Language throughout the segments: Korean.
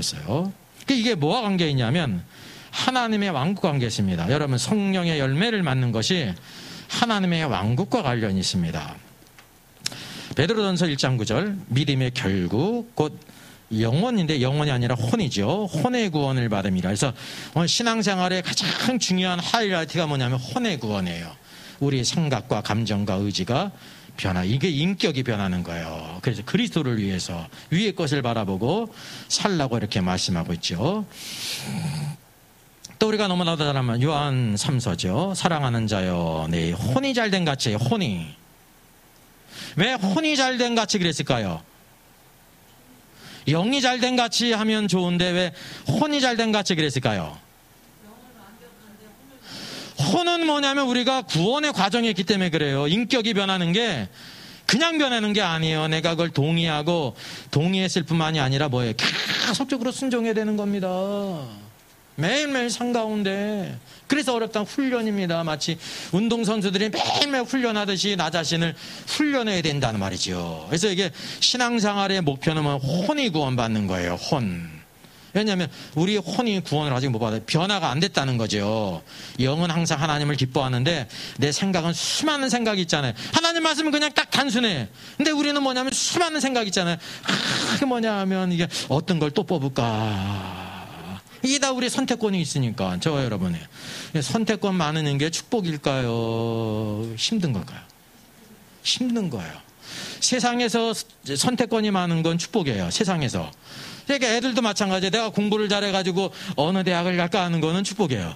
있어요. 이게 뭐와 관계 있냐면 하나님의 왕국 관계 있습니다. 여러분, 성령의 열매를 맡는 것이 하나님의 왕국과 관련이 있습니다. 베드로전서 1장 9절, 믿음의 결국 곧 영혼인데 영혼이 아니라 혼이죠. 혼의 구원을 받음이라. 그래서 오늘 신앙생활의 가장 중요한 하이라이트가 뭐냐면 혼의 구원이에요. 우리의 생각과 감정과 의지가 이게 인격이 변하는 거예요. 그래서 그리스도를 위해서 위의 것을 바라보고 살라고 이렇게 말씀하고 있죠. 또 우리가 너무나도 잘 알면 요한 3서죠. 사랑하는 자여, 네, 혼이 잘된 같이. 혼이 왜 혼이 잘된 같이 그랬을까요? 영이 잘된 같이 하면 좋은데 왜 혼이 잘된 같이 그랬을까요? 혼은 뭐냐면 우리가 구원의 과정이 있기 때문에 그래요. 인격이 변하는 게 그냥 변하는 게 아니에요. 내가 그걸 동의했을 뿐만이 아니라 뭐예요? 계속적으로 순종해야 되는 겁니다. 매일매일 삶 가운데. 그래서 어렵다는 훈련입니다. 마치 운동선수들이 매일매일 훈련하듯이 나 자신을 훈련해야 된다는 말이죠. 그래서 이게 신앙생활의 목표는 혼이 구원받는 거예요. 혼. 왜냐하면 우리 혼이 구원을 아직 못 받아요. 변화가 안 됐다는 거죠. 영은 항상 하나님을 기뻐하는데 내 생각은 수많은 생각이 있잖아요. 하나님 말씀은 그냥 딱 단순해. 근데 우리는 뭐냐면 수많은 생각이 있잖아요. 그게 뭐냐 하면 이게 어떤 걸 또 뽑을까. 이게 다 우리 선택권이 있으니까. 저와 여러분의 선택권 많은 게 축복일까요? 힘든 걸까요? 힘든 거예요. 세상에서 선택권이 많은 건 축복이에요. 세상에서. 그러니까 애들도 마찬가지예요. 내가 공부를 잘해가지고 어느 대학을 갈까 하는 거는 축복이에요.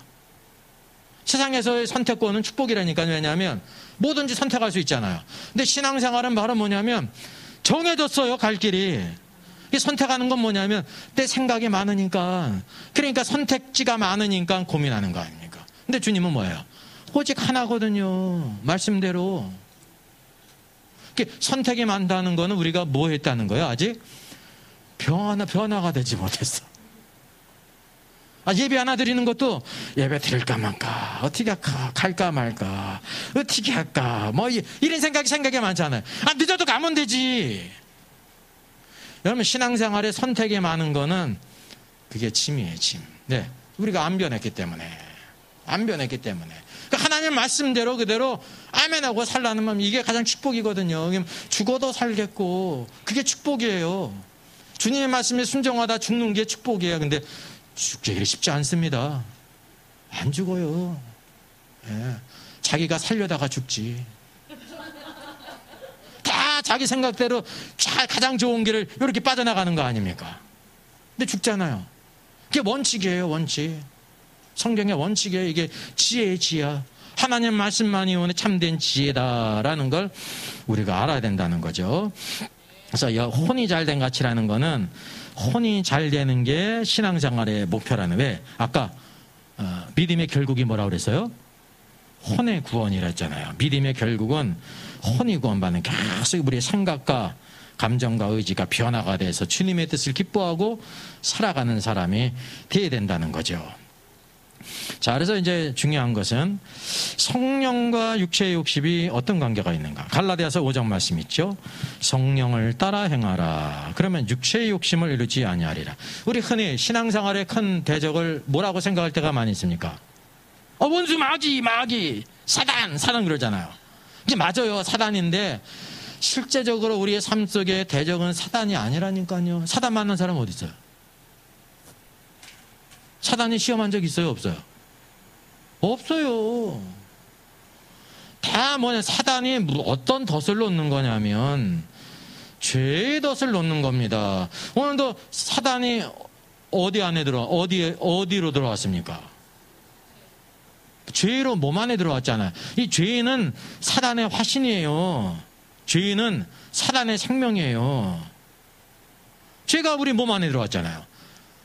세상에서의 선택권은 축복이라니까요. 왜냐하면 뭐든지 선택할 수 있잖아요. 근데 신앙생활은 바로 뭐냐면 정해졌어요. 갈 길이. 선택하는 건 뭐냐면 내 생각이 많으니까, 그러니까 선택지가 많으니까 고민하는 거 아닙니까? 근데 주님은 뭐예요? 오직 하나거든요. 말씀대로. 선택이 많다는 거는 우리가 뭐 했다는 거예요? 아직 변화가 되지 못했어. 예배 하나 드리는 것도 예배 드릴까 말까, 어떻게 할까, 갈까 말까, 어떻게 할까, 뭐 이런 생각이 많잖아요. 늦어도 가면 되지. 여러분, 신앙생활에 선택이 많은 거는 그게 짐이에요, 짐. 네, 우리가 안 변했기 때문에. 그러니까 하나님 말씀대로 그대로 아멘하고 살라는 마음, 이게 가장 축복이거든요. 죽어도 살겠고, 그게 축복이에요. 주님의 말씀에 순종하다 죽는 게 축복이에요. 근데 죽기 쉽지 않습니다. 안 죽어요. 예. 자기가 살려다가 죽지. 다 자기 생각대로 가장 좋은 길을 이렇게 빠져나가는 거 아닙니까? 근데 죽잖아요. 그게 원칙이에요, 원칙. 성경의 원칙이에요. 이게 지혜의 지혜야. 하나님 말씀만이 오늘 참된 지혜다라는 걸 우리가 알아야 된다는 거죠. 그래서 혼이 잘된 가치라는 거는, 혼이 잘 되는 게 신앙생활의 목표라는. 왜? 아까 믿음의 결국이 뭐라고 그랬어요? 혼의 구원이라 했잖아요. 믿음의 결국은 혼이 구원받는, 계속 우리의 생각과 감정과 의지가 변화가 돼서 주님의 뜻을 기뻐하고 살아가는 사람이 되어야 된다는 거죠. 자, 그래서 이제 중요한 것은 성령과 육체의 욕심이 어떤 관계가 있는가. 갈라디아서 5장 말씀 있죠. 성령을 따라 행하라. 그러면 육체의 욕심을 이루지 아니하리라. 우리 흔히 신앙생활의 큰 대적을 뭐라고 생각할 때가 많이 있습니까? 원수 마귀 사단 그러잖아요. 이제 맞아요, 사단인데 실제적으로 우리의 삶 속에 대적은 사단이 아니라니까요. 사단 맞는 사람 어디 있어요? 사단이 시험한 적 있어요, 없어요? 없어요. 다 사단이 어떤 덫을 놓는 거냐면 죄의 덫을 놓는 겁니다. 오늘도 사단이 어디로 들어왔습니까? 죄로 몸 안에 들어왔잖아요. 이 죄는 사단의 화신이에요. 죄는 사단의 생명이에요. 죄가 우리 몸 안에 들어왔잖아요.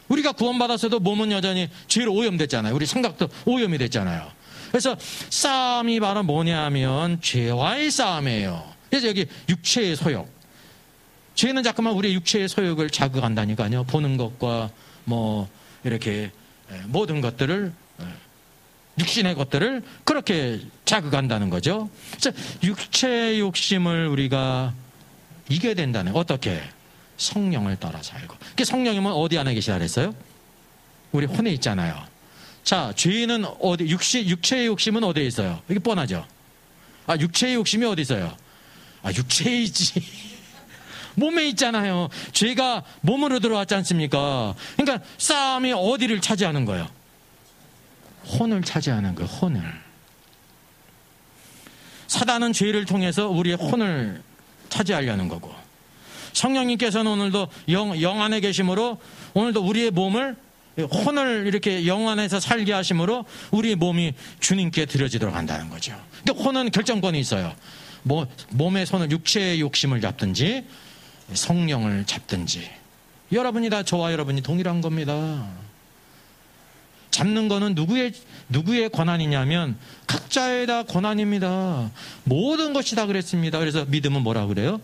우리가 구원받았어도 몸은 여전히 죄로 오염됐잖아요. 우리 생각도 오염이 됐잖아요. 그래서 싸움이 바로 뭐냐면 죄와의 싸움이에요. 그래서 여기 육체의 소욕. 죄는 자꾸만 우리의 육체의 소욕을 자극한다니까요. 보는 것과 이렇게 모든 것들을, 육신의 것들을 그렇게 자극한다는 거죠. 그래서 육체의 욕심을 우리가 이겨야 된다는. 어떻게? 성령을 따라 살고. 그 성령이면 어디 안에 계시라 그랬어요? 우리 혼에 있잖아요. 자, 죄는 어디, 육체의 욕심은 어디에 있어요? 이게 뻔하죠? 아, 육체의 욕심이 어디 있어요? 아, 육체에 있지. 몸에 있잖아요. 죄가 몸으로 들어왔지 않습니까? 그러니까 싸움이 어디를 차지하는 거예요? 혼을 차지하는 거예요. 혼을. 사단은 죄를 통해서 우리의 혼을 차지하려는 거고, 성령님께서는 오늘도 영 안에 계심으로 오늘도 우리의 몸을, 혼을 이렇게 영 안에서 살게 하심으로 우리의 몸이 주님께 드려지도록 한다는 거죠. 그러니까 혼은 결정권이 있어요. 몸의 손을 육체의 욕심을 잡든지 성령을 잡든지. 여러분이 다, 저와 여러분이 동일한 겁니다. 잡는 거는 누구의 권한이냐면 각자의 다 권한입니다. 모든 것이 다 그랬습니다. 그래서 믿음은 뭐라 그래요?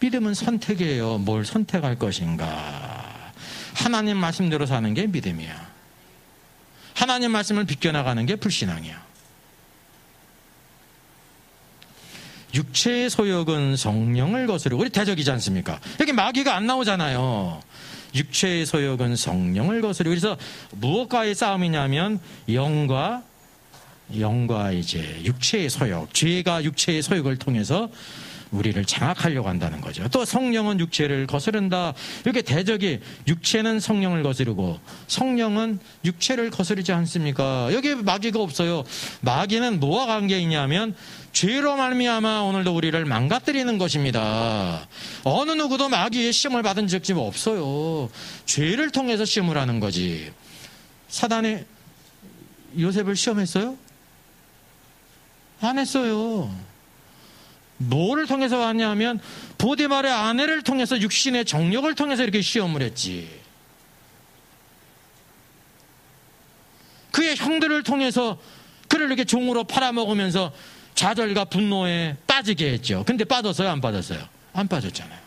믿음은 선택이에요. 뭘 선택할 것인가. 하나님 말씀대로 사는 게 믿음이야. 하나님 말씀을 비껴나가는 게 불신앙이야. 육체의 소욕은 성령을 거스르고, 우리 대적이지 않습니까? 여기 마귀가 안 나오잖아요. 육체의 소욕은 성령을 거스르고. 그래서 무엇과의 싸움이냐면 영과 이제 육체의 소욕, 죄가 육체의 소욕을 통해서 우리를 장악하려고 한다는 거죠. 또 성령은 육체를 거스른다. 이렇게 대적이, 육체는 성령을 거스르고 성령은 육체를 거스르지 않습니까? 여기 마귀가 없어요. 마귀는 뭐와 관계 있냐면 죄로 말미암아 오늘도 우리를 망가뜨리는 것입니다. 어느 누구도 마귀의 시험을 받은 적이 없어요. 죄를 통해서 시험을 하는 거지. 사단이 요셉을 시험했어요? 안 했어요. 뭐를 통해서 왔냐면 보디발의 아내를 통해서, 육신의 정력을 통해서 이렇게 시험을 했지. 그의 형들을 통해서 그를 이렇게 종으로 팔아먹으면서 좌절과 분노에 빠지게 했죠. 근데 빠졌어요? 안 빠졌어요? 안 빠졌잖아요.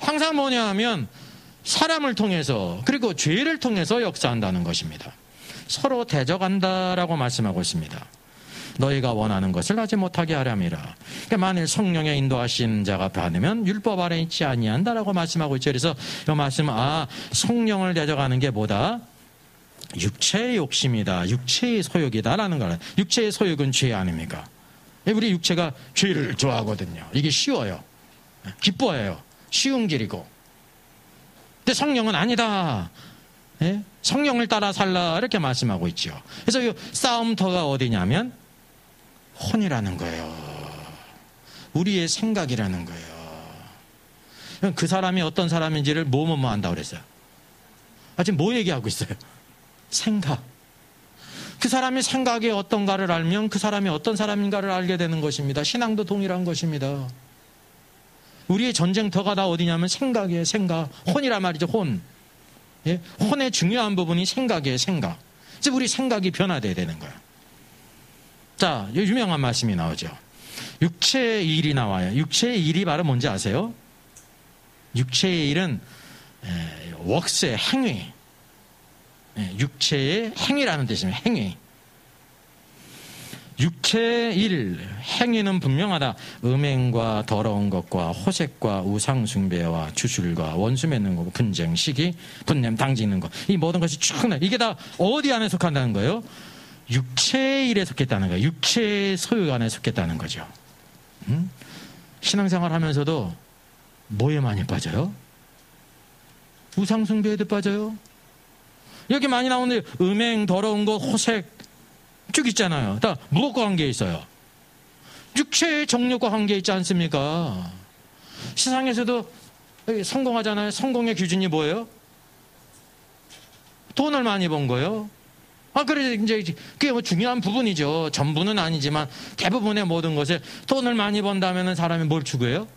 항상 뭐냐 하면 사람을 통해서, 그리고 죄를 통해서 역사한다는 것입니다. 서로 대적한다라고 말씀하고 있습니다. 너희가 원하는 것을 하지 못하게 하렴이라. 그러니까 만일 성령의 인도하신 자가 받으면 율법 아래 있지 아니한다라고 말씀하고 있죠. 그래서 이 말씀은, 성령을 대적하는 게 뭐다? 육체의 욕심이다. 육체의 소욕이다라는 거라. 육체의 소욕은 죄 아닙니까? 우리 육체가 죄를 좋아하거든요. 이게 쉬워요. 기뻐해요. 쉬운 길이고. 근데 성령은 아니다. 예? 성령을 따라 살라, 이렇게 말씀하고 있죠. 그래서 이 싸움터가 어디냐면 혼이라는 거예요. 우리의 생각이라는 거예요. 그 사람이 어떤 사람인지를 뭐뭐 한다고 그랬어요? 지금 뭐 얘기하고 있어요? 생각. 그 사람의 생각이 어떤가를 알면 그 사람이 어떤 사람인가를 알게 되는 것입니다. 신앙도 동일한 것입니다. 우리의 전쟁터가 다 어디냐면 생각이에요. 생각. 혼이란 말이죠. 혼. 예? 혼의 중요한 부분이 생각이에요. 생각. 이제 우리 생각이 변화돼야 되는 거예요. 자, 유명한 말씀이 나오죠. 육체의 일이 나와요. 육체의 일이 바로 뭔지 아세요? 육체의 일은 웍스의 행위. 육체의 행위라는 뜻입니다. 행위. 육체의 일, 행위는 분명하다. 음행과 더러운 것과 호색과 우상숭배와 주술과 원수 맺는 거, 분쟁, 시기, 분냄, 당지는 거, 이 모든 것이 쭉 나. 이게 다 어디 안에 속한다는 거예요? 육체의 일에 속했다는 거예요. 육체의 소유 안에 속했다는 거죠. 신앙생활 하면서도 뭐에 많이 빠져요? 우상숭배에도 빠져요. 여기 많이 나오는데 음행, 더러운 것, 호색 쭉 있잖아요. 다 무엇과 관계 있어요? 육체의 정욕과 관계 있지 않습니까? 세상에서도 성공하잖아요. 성공의 기준이 뭐예요? 돈을 많이 번 거예요. 그래서 이제 그게 뭐 중요한 부분이죠. 전부는 아니지만 대부분의 모든 것에 돈을 많이 번다면 사람이 뭘 추구해요?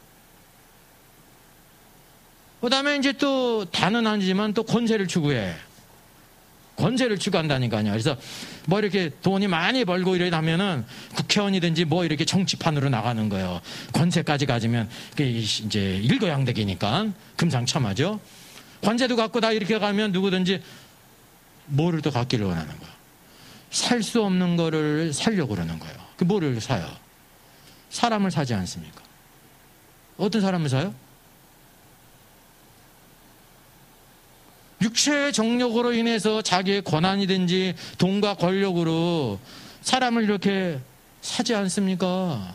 그 다음에 이제 또 다는 아니지만 또 권세를 추구해. 권세를 추구한다니까요. 그래서 뭐 이렇게 돈이 많이 벌고 이러다면은 국회의원이든지 뭐 이렇게 정치판으로 나가는 거예요. 권세까지 가지면 이제 일거양득이니까 금상첨화죠. 권세도 갖고 다 이렇게 가면 누구든지 뭐를 또 갖기를 원하는 거예요. 살 수 없는 거를 살려고 그러는 거예요. 그 뭐를 사요? 사람을 사지 않습니까? 어떤 사람을 사요? 육체의 정욕으로 인해서 자기의 권한이든지 돈과 권력으로 사람을 이렇게 사지 않습니까?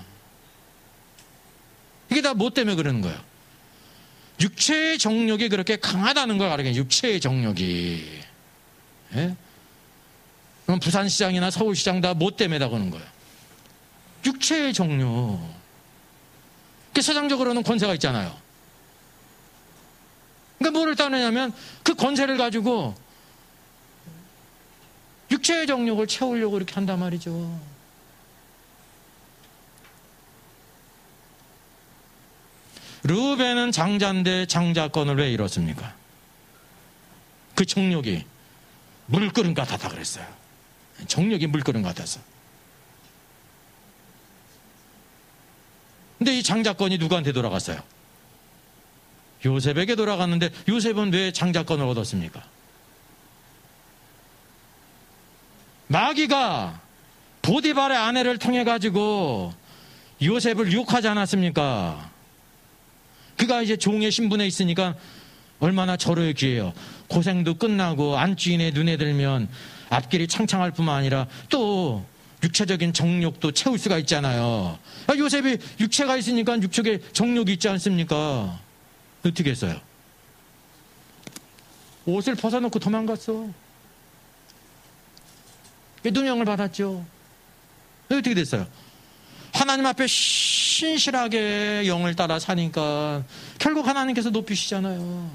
이게 다 뭐 때문에 그러는 거예요? 육체의 정욕이 그렇게 강하다는 걸 가르쳐요. 육체의 정욕이. 예? 그럼 부산시장이나 서울시장 다 뭐 때문에 다 그러는 거예요? 육체의 정욕. 세상적으로는 권세가 있잖아요. 그러니까 뭐를 따르냐면 그 권세를 가지고 육체의 정욕을 채우려고 이렇게 한단 말이죠. 르우벤은 장자인데 장자권을 왜 잃었습니까? 그 정욕이 물그릇 같았다 그랬어요. 정욕이 물그릇 같아서. 근데 이 장자권이 누구한테 돌아갔어요? 요셉에게 돌아갔는데 요셉은 왜 장자권을 얻었습니까? 마귀가 보디발의 아내를 통해 가지고 요셉을 유혹하지 않았습니까? 그가 이제 종의 신분에 있으니까 얼마나 절호의 기회예요. 고생도 끝나고 안주인의 눈에 들면 앞길이 창창할 뿐만 아니라 또 육체적인 정욕도 채울 수가 있잖아요. 요셉이 육체가 있으니까 육체에 정욕이 있지 않습니까? 어떻게 했어요? 옷을 벗어놓고 도망갔어. 누명을 받았죠. 어떻게 됐어요? 하나님 앞에 신실하게 영을 따라 사니까 결국 하나님께서 높이시잖아요.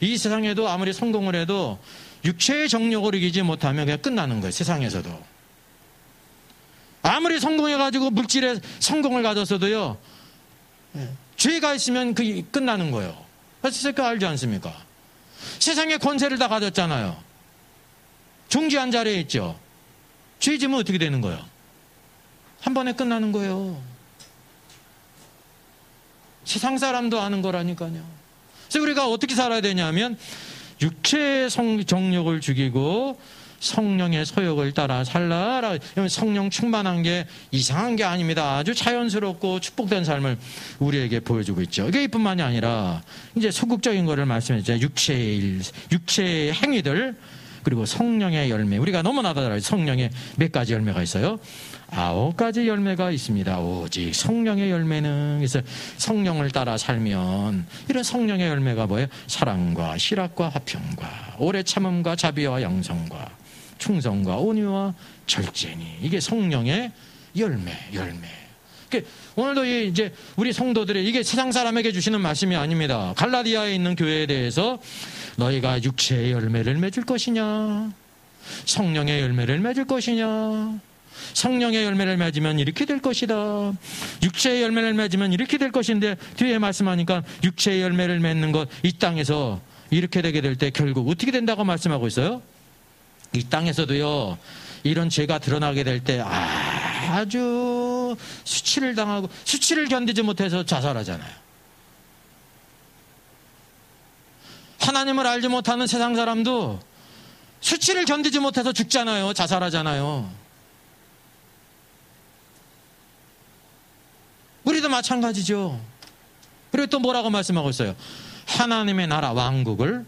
이 세상에도 아무리 성공을 해도 육체의 정욕을 이기지 못하면 그냥 끝나는 거예요. 세상에서도. 아무리 성공해가지고 물질의 성공을 가졌어도요, 죄가 있으면 그게 끝나는 거예요. 그거 알지 않습니까? 세상에 권세를 다 가졌잖아요. 중지한 자리에 있죠. 죄 지면 어떻게 되는 거예요? 한 번에 끝나는 거예요. 세상 사람도 아는 거라니까요. 그래서 우리가 어떻게 살아야 되냐면 육체의 정욕을 죽이고 성령의 소욕을 따라 살라. 성령 충만한 게 이상한 게 아닙니다. 아주 자연스럽고 축복된 삶을 우리에게 보여주고 있죠. 이게 이뿐만이 아니라 이제 소극적인 거를 말씀했죠. 육체의 행위들 그리고 성령의 열매. 우리가 너무나 잘 알죠. 성령의 몇 가지 열매가 있어요? 9가지 열매가 있습니다. 오직 성령의 열매는, 그래서 성령을 따라 살면 이런 성령의 열매가 뭐예요? 사랑과 실학과 화평과 오래 참음과 자비와 양성과 충성과 온유와 절제니. 이게 성령의 열매. 오늘도 이제 우리 성도들이 이게 세상 사람에게 주시는 말씀이 아닙니다. 갈라디아에 있는 교회에 대해서 너희가 육체의 열매를 맺을 것이냐, 성령의 열매를 맺을 것이냐. 성령의 열매를 맺으면 이렇게 될 것이다. 육체의 열매를 맺으면 이렇게 될 것인데 뒤에 말씀하니까 육체의 열매를 맺는 것, 이 땅에서 이렇게 되게 될 때 결국 어떻게 된다고 말씀하고 있어요? 이 땅에서도요, 이런 죄가 드러나게 될 때 아주 수치를 당하고 수치를 견디지 못해서 자살하잖아요. 하나님을 알지 못하는 세상 사람도 수치를 견디지 못해서 죽잖아요. 자살하잖아요. 우리도 마찬가지죠. 그리고 또 뭐라고 말씀하고 있어요? 하나님의 나라 왕국을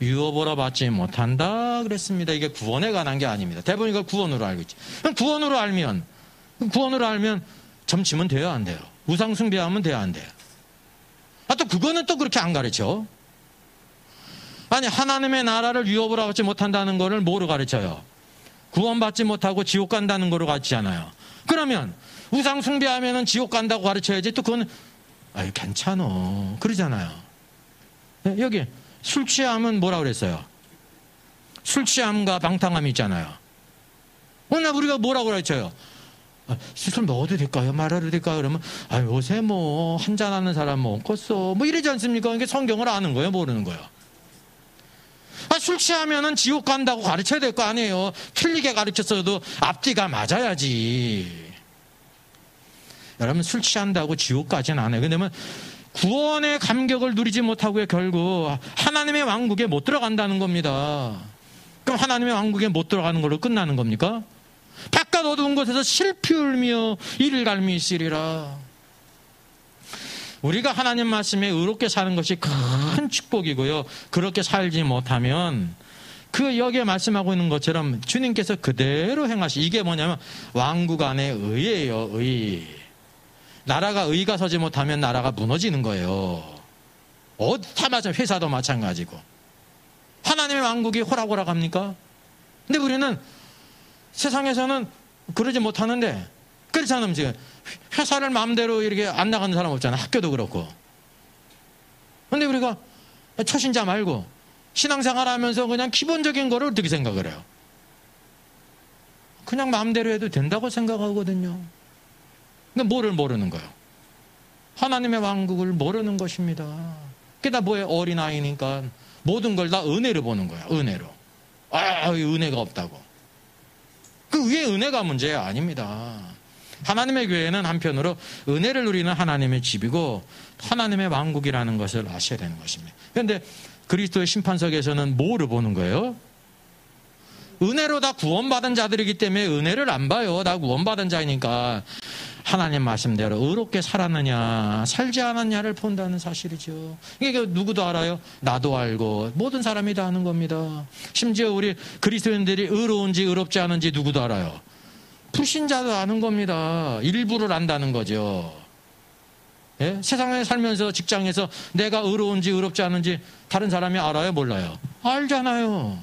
유업으로 받지 못한다 그랬습니다. 이게 구원에 관한 게 아닙니다. 대부분 이걸 구원으로 알고 있지. 그럼 구원으로 알면 점치면 돼요, 안 돼요? 우상 숭배하면 돼요, 안 돼요? 또 그거는 또 그렇게 안 가르쳐. 아니, 하나님의 나라를 유업으로 받지 못한다는 거를 뭐로 가르쳐요? 구원받지 못하고 지옥 간다는 거로 가르치잖아요. 그러면 우상 숭배하면은 지옥 간다고 가르쳐야지. 또 그건 괜찮어 그러잖아요. 여기 술 취함은 뭐라 그랬어요? 술 취함과 방탕함이 있잖아요. 오늘 우리가 뭐라고 가르쳐요? 술 먹어도 될까요? 말아도 될까요? 그러면 요새 뭐 한잔하는 사람 뭐 없겠어 뭐 이러지 않습니까? 이게 성경을 아는 거예요, 모르는 거예요? 술 취하면은 지옥 간다고 가르쳐야 될 거 아니에요. 틀리게 가르쳤어도 앞뒤가 맞아야지. 여러분, 술 취한다고 지옥까지는 안 해요. 왜냐면 구원의 감격을 누리지 못하고 결국 하나님의 왕국에 못 들어간다는 겁니다. 그럼 하나님의 왕국에 못 들어가는 걸로 끝나는 겁니까? 바깥 어두운 곳에서 실피 울며 이를 갈미 있으리라. 우리가 하나님 말씀에 의롭게 사는 것이 큰 축복이고요. 그렇게 살지 못하면 그 여기에 말씀하고 있는 것처럼 주님께서 그대로 이게 뭐냐면 왕국 안의 의예요. 의. 나라가 의가 서지 못하면 나라가 무너지는 거예요. 다 회사도 마찬가지고. 하나님의 왕국이 호락호락합니까? 근데 우리는 세상에서는 그러지 못하는데, 그렇지 않으면 지금 회사를 마음대로 이렇게 안 나가는 사람 없잖아요. 학교도 그렇고. 근데 우리가 초신자 말고 신앙생활 하면서 그냥 기본적인 거를 어떻게 생각을 해요? 그냥 마음대로 해도 된다고 생각하거든요. 근데 뭐를 모르는 거예요? 하나님의 왕국을 모르는 것입니다. 그게 다 뭐예요? 어린아이니까 모든 걸 다 은혜로 보는 거야. 은혜로. 은혜가 없다고. 그 위에 은혜가 문제가 아닙니다. 하나님의 교회는 한편으로 은혜를 누리는 하나님의 집이고 하나님의 왕국이라는 것을 아셔야 되는 것입니다. 그런데 그리스도의 심판석에서는 뭐를 보는 거예요? 은혜로 다 구원받은 자들이기 때문에 은혜를 안 봐요. 다 구원받은 자이니까 하나님 말씀대로 의롭게 살았느냐 살지 않았냐를 본다는 사실이죠. 이게 누구도 알아요? 나도 알고 모든 사람이 다 아는 겁니다. 심지어 우리 그리스도인들이 의로운지 의롭지 않은지 누구도 알아요. 불신자도 아는 겁니다. 일부를 안다는 거죠. 예? 세상에 살면서 직장에서 내가 의로운지 의롭지 않은지 다른 사람이 알아요? 몰라요? 알잖아요.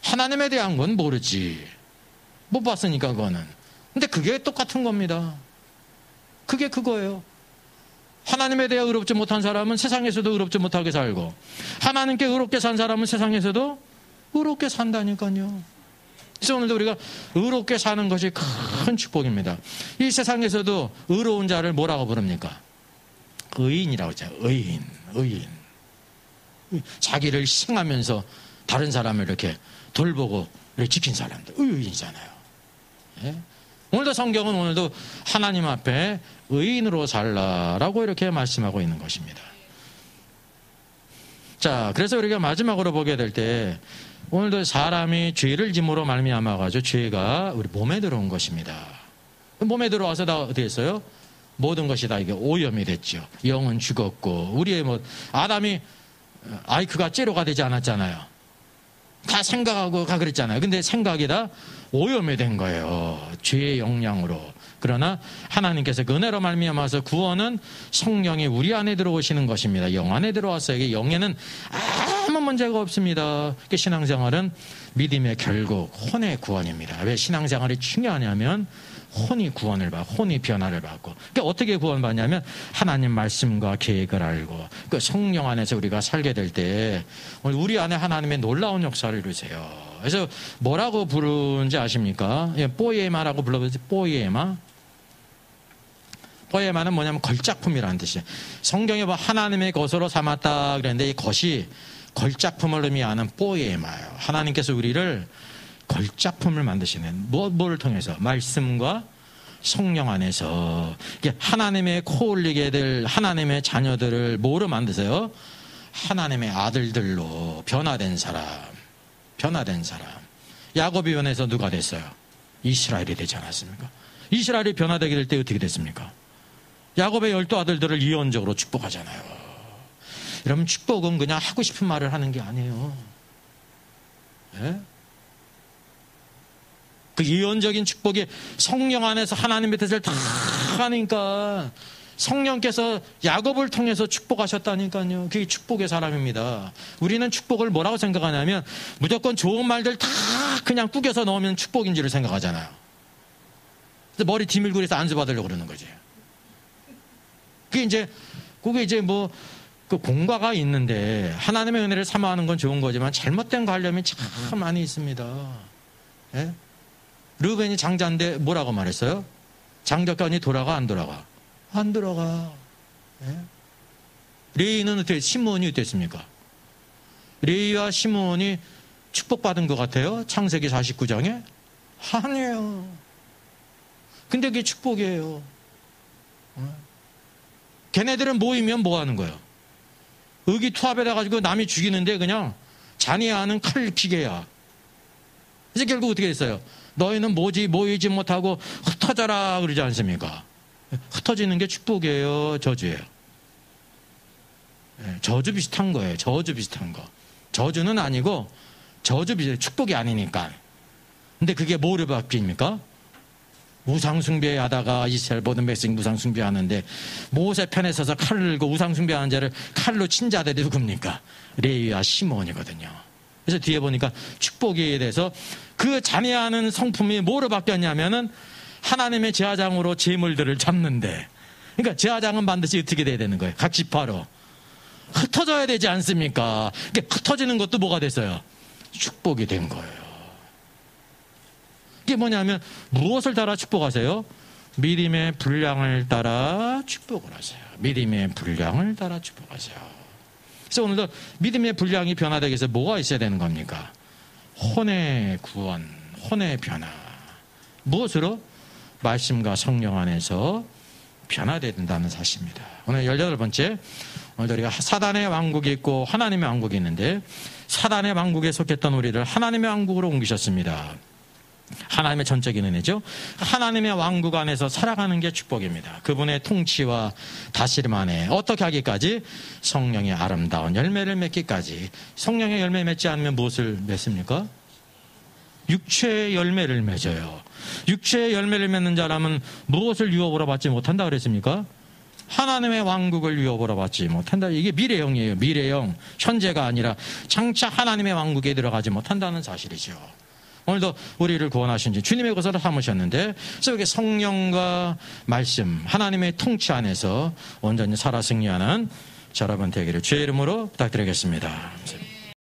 하나님에 대한 건 모르지. 못 봤으니까 그거는. 근데 그게 똑같은 겁니다. 그게 그거예요. 하나님에 대해 의롭지 못한 사람은 세상에서도 의롭지 못하게 살고 하나님께 의롭게 산 사람은 세상에서도 의롭게 산다니까요. 그래서 오늘도 우리가 의롭게 사는 것이 큰 축복입니다. 이 세상에서도 의로운 자를 뭐라고 부릅니까? 의인이라고 하죠. 의인. 자기를 희생하면서 다른 사람을 이렇게 돌보고 이렇게 지킨 사람들 의인이잖아요. 예? 오늘도 성경은 오늘도 하나님 앞에 의인으로 살라라고 이렇게 말씀하고 있는 것입니다. 자, 그래서 우리가 마지막으로 보게 될 때 오늘도 사람이 죄를 짐으로 말미암아 가지고 죄가 우리 몸에 들어온 것입니다. 몸에 들어와서 다 어떻게 했어요? 모든 것이 다 이게 오염이 됐죠. 영은 죽었고 우리의 아담이 아이크가 제로가 되지 않았잖아요. 다 생각하고 다 그랬잖아요. 근데 생각이 다 오염이 된 거예요. 죄의 영향으로. 그러나 하나님께서 그 은혜로 말미암아서 구원은 성령이 우리 안에 들어오시는 것입니다. 영 안에 들어왔어요. 이게 영에는 아무 문제가 없습니다. 신앙생활은 믿음의 결국 혼의 구원입니다. 왜 신앙생활이 중요하냐면 혼이 구원을 받고 혼이 변화를 받고 그러니까 어떻게 구원받냐면 하나님 말씀과 계획을 알고 그 성령 안에서 우리가 살게 될 때 우리 안에 하나님의 놀라운 역사를 이루세요. 그래서 뭐라고 부르는지 아십니까? 뽀예마라고 불러보지. 뽀예마. 뽀예마는 뭐냐면 걸작품이라는 뜻이에요. 성경에 하나님의 것으로 삼았다 그랬는데 이 것이 걸작품을 의미하는 뽀예마예요. 하나님께서 우리를 걸작품을 만드시는 뭐를 통해서 말씀과 성령 안에서 하나님의 코 올리게 될 하나님의 자녀들을 뭐로 만드세요? 하나님의 아들들로 변화된 사람. 야곱이 변해서 누가 됐어요? 이스라엘이 되지 않았습니까? 이스라엘이 변화되게 될 때 어떻게 됐습니까? 야곱의 12 아들들을 예언적으로 축복하잖아요. 여러분 축복은 그냥 하고 싶은 말을 하는 게 아니에요. 예? 그 예언적인 축복이 성령 안에서 하나님의 뜻을 다 하니까 성령께서 야곱을 통해서 축복하셨다니까요. 그게 축복의 사람입니다. 우리는 축복을 뭐라고 생각하냐면 무조건 좋은 말들 다 그냥 꾸겨서 넣으면 축복인 줄을 생각하잖아요. 그래서 머리 디밀고리에서 안수 받으려고 그러는 거지. 그게 이제 그 공과가 있는데 하나님의 은혜를 삼아하는 건 좋은 거지만 잘못된 관념이 참 많이 있습니다. 예? 르벤이 장자인데 뭐라고 말했어요? 장자권이 돌아가 안 돌아가? 안 돌아가. 예? 레이는 어떻게 시므온이 어땠습니까? 레이와 시므온이 축복받은 것 같아요? 창세기 49장에? 아니에요. 근데 그게 축복이에요. 걔네들은 모이면 뭐 하는 거예요? 의기투합해가지고 남이 죽이는데 그냥 잔해하는 칼기계야. 이제 결국 어떻게 됐어요? 너희는 모이지 못하고 흩어져라 그러지 않습니까? 흩어지는 게 축복이에요? 저주예요? 저주 비슷한 거예요. 저주 비슷한 거. 저주는 아니고 저주 비슷해. 축복이 아니니까. 근데 그게 뭐를 바뀝니까? 우상숭배하다가 이스라엘 모든 백성이 우상숭배하는데 모세 편에 서서 칼을 들고 우상숭배하는 자를 칼로 친 자들이 누굽니까? 레위와 시므온이거든요. 그래서 뒤에 보니까 축복에 대해서 그 잔해하는 성품이 뭐로 바뀌었냐면은 하나님의 제사장으로 제물들을 잡는데, 그러니까 제사장은 반드시 어떻게 돼야 되는 거예요? 각 지파로 흩어져야 되지 않습니까? 흩어지는 것도 뭐가 됐어요? 축복이 된 거예요. 이게 뭐냐면 무엇을 따라 축복하세요? 믿음의 분량을 따라 축복을 하세요. 믿음의 분량을 따라 축복하세요. 그래서 오늘도 믿음의 분량이 변화되기 위해서 뭐가 있어야 되는 겁니까? 혼의 구원, 혼의 변화. 무엇으로? 말씀과 성령 안에서 변화되어야 된다는 사실입니다. 오늘 18번째, 오늘 우리가 사단의 왕국이 있고 하나님의 왕국이 있는데 사단의 왕국에 속했던 우리를 하나님의 왕국으로 옮기셨습니다. 하나님의 전적인 은혜죠. 하나님의 왕국 안에서 살아가는 게 축복입니다. 그분의 통치와 다스림 안에 어떻게 하기까지? 성령의 아름다운 열매를 맺기까지. 성령의 열매 맺지 않으면 무엇을 맺습니까? 육체의 열매를 맺어요. 육체의 열매를 맺는 자라면 무엇을 유업으로 받지 못한다 그랬습니까? 하나님의 왕국을 유업으로 받지 못한다. 이게 미래형이에요. 미래형. 현재가 아니라 장차 하나님의 왕국에 들어가지 못한다는 사실이죠. 오늘도 우리를 구원하신 지 주님의 것으로 삼으셨는데, 그래서 여기 성령과 말씀, 하나님의 통치 안에서 온전히 살아 승리하는 저 여러분 되기를 주의 이름으로 부탁드리겠습니다.